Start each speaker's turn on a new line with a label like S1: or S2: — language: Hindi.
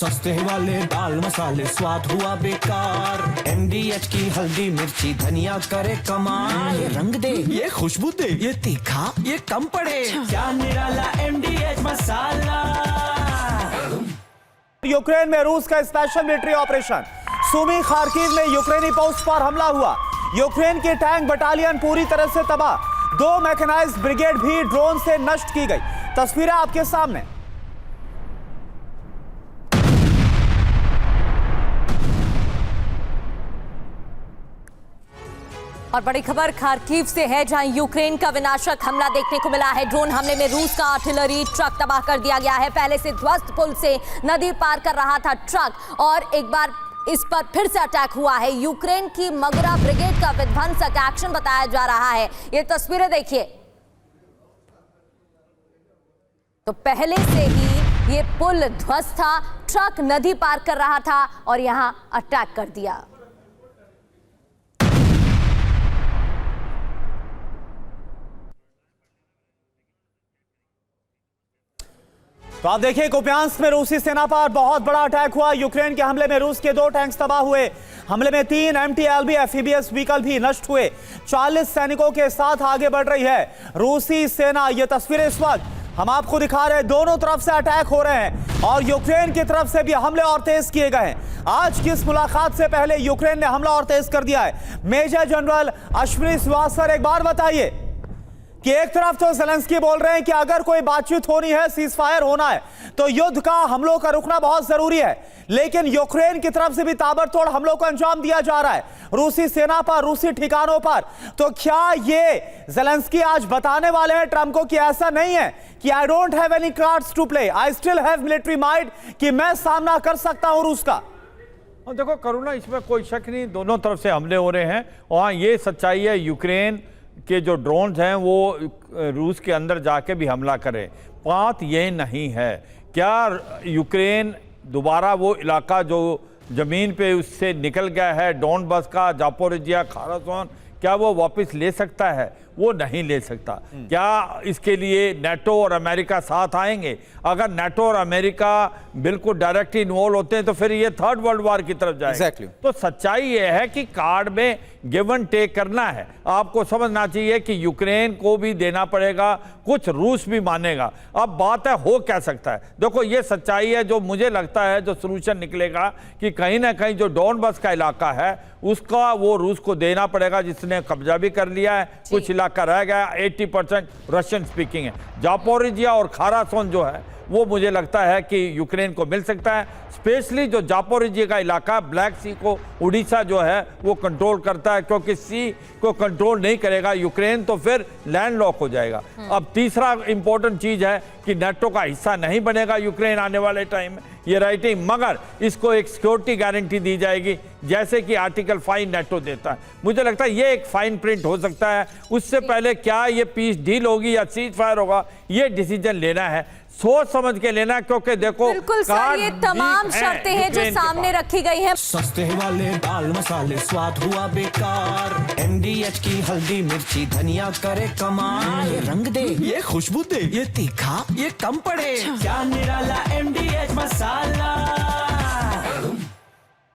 S1: सस्ते वाले दाल मसाले स्वाद हुआ बेकार। MDH की हल्दी मिर्ची धनिया करे कमाल। ये रंग दे, ये खुशबू दे, ये तीखा, ये कम पड़े। क्या निराला MDH मसाला।
S2: यूक्रेन में रूस का special military operation. Sumy Kharkiv में यूक्रेनी पोस्ट पर हमला हुआ। यूक्रेन की टैंक बटालियन पूरी तरह से तबाह। 2 मैकेनाइज्ड ब्रिगेड भी ड्रोन से नष्ट की गई। तस्वीरें आपके सामने।
S3: और बड़ी खबर खार्किव से है, जहां यूक्रेन का विनाशक हमला देखने को मिला है। ड्रोन हमले में रूस का आर्टिलरी ट्रक तबाह कर दिया गया है। पहले से ध्वस्त पुल से नदी पार कर रहा था ट्रक, और एक बार इस पर फिर से अटैक हुआ है। यूक्रेन की मगरा ब्रिगेड का विध्वंसक एक्शन बताया जा रहा है। ये तस्वीरें देखिए। तो पहले से ही ये पुल ध्वस्त था, ट्रक नदी पार कर रहा था और यहां अटैक कर दिया।
S2: तो आप देखिए, कुपियांस्क में रूसी सेना पर बहुत बड़ा अटैक हुआ। यूक्रेन के हमले में रूस के 2 टैंक्स तबाह हुए। हमले में 3 MTLB FEBS व्हीकल भी नष्ट हुए। 40 सैनिकों के साथ आगे बढ़ रही है रूसी सेना। ये तस्वीरें इस वक्त हम आपको दिखा रहे हैं। दोनों तरफ से अटैक हो रहे हैं और यूक्रेन की तरफ से भी हमले और तेज किए गए हैं। आज की इस मुलाकात से पहले यूक्रेन ने हमला और तेज कर दिया है। मेजर जनरल अश्विनी श्रीवास्तव, एक बार बताइए कि एक तरफ तो ज़ेलेंस्की बोल रहे हैं कि अगर कोई बातचीत होनी है, सीज फायर होना है, तो युद्ध का हमलों का रुकना बहुत जरूरी है, लेकिन यूक्रेन की तरफ से भी ताबड़तोड़ हमलों को अंजाम दिया जा रहा है रूसी सेना पर, रूसी ठिकानों पर। तो क्या ये ज़ेलेंस्की आज बताने वाले हैं ट्रंप को कि ऐसा नहीं है कि I don't have any cards to play, I still have military might, कि मैं सामना कर सकता हूं रूस का?
S4: देखो करुणा, इसमें कोई शक नहीं, दोनों तरफ से हमले हो रहे हैं। और ये सच्चाई है, यूक्रेन के जो ड्रोन्स हैं वो रूस के अंदर जाके भी हमला करें। बात ये नहीं है क्या यूक्रेन दोबारा वो इलाका जो ज़मीन पे उससे निकल गया है, डोनबास का, जापोरिजिया, खारसन, क्या वो वापस ले सकता है? वो नहीं ले सकता। क्या इसके लिए नेटो और अमेरिका साथ आएंगे? अगर नेटो और अमेरिका बिल्कुल डायरेक्ट इन्वॉल्व होते हैं तो फिर ये 3rd वर्ल्ड वॉर की तरफ जाएगा। तो सच्चाई ये है कि कार्ड में गिव एंड टेक करना है। आपको समझना चाहिए कि यूक्रेन को भी देना पड़ेगा, कुछ रूस भी मानेगा। अब बात है हो क्या सकता है। देखो ये सच्चाई है, जो मुझे लगता है जो सोल्यूशन निकलेगा कि कहीं ना कहीं जो डोनबास का इलाका है उसका वो रूस को देना पड़ेगा, जिसने कब्जा भी कर लिया है, कुछ इलाका रह गया। 80% रशियन स्पीकिंग है। जापोरिजिया और खारासन जो है वो मुझे लगता है कि यूक्रेन को मिल सकता है। स्पेशली जो जापोरिजिया का इलाका, ब्लैक सी को उड़ीसा जो है वो कंट्रोल करता है, क्योंकि सी को कंट्रोल नहीं करेगा यूक्रेन तो फिर लैंडलॉक हो जाएगा। अब तीसरा इंपॉर्टेंट चीज है कि नेटो का हिस्सा नहीं बनेगा यूक्रेन आने वाले टाइम में, ये राइटिंग, मगर इसको एक सिक्योरिटी गारंटी दी जाएगी जैसे कि आर्टिकल 5 नेटो देता है। मुझे लगता है ये एक फाइन प्रिंट हो सकता है। उससे पहले क्या ये पीस डील होगी या सीज फायर होगा, ये डिसीजन लेना है, सोच समझ के लेना, क्योंकि देखो
S3: बिल्कुल सर, ये तमाम शर्तें हैं जो सामने रखी गई हैं।
S1: सस्ते वाले दाल मसाले स्वाद हुआ बेकार। MDH की हल्दी मिर्ची धनिया करे कमाल। ये रंग दे, ये खुशबू दे, ये तीखा, ये कम पड़े। क्या निराला MDH मसाला।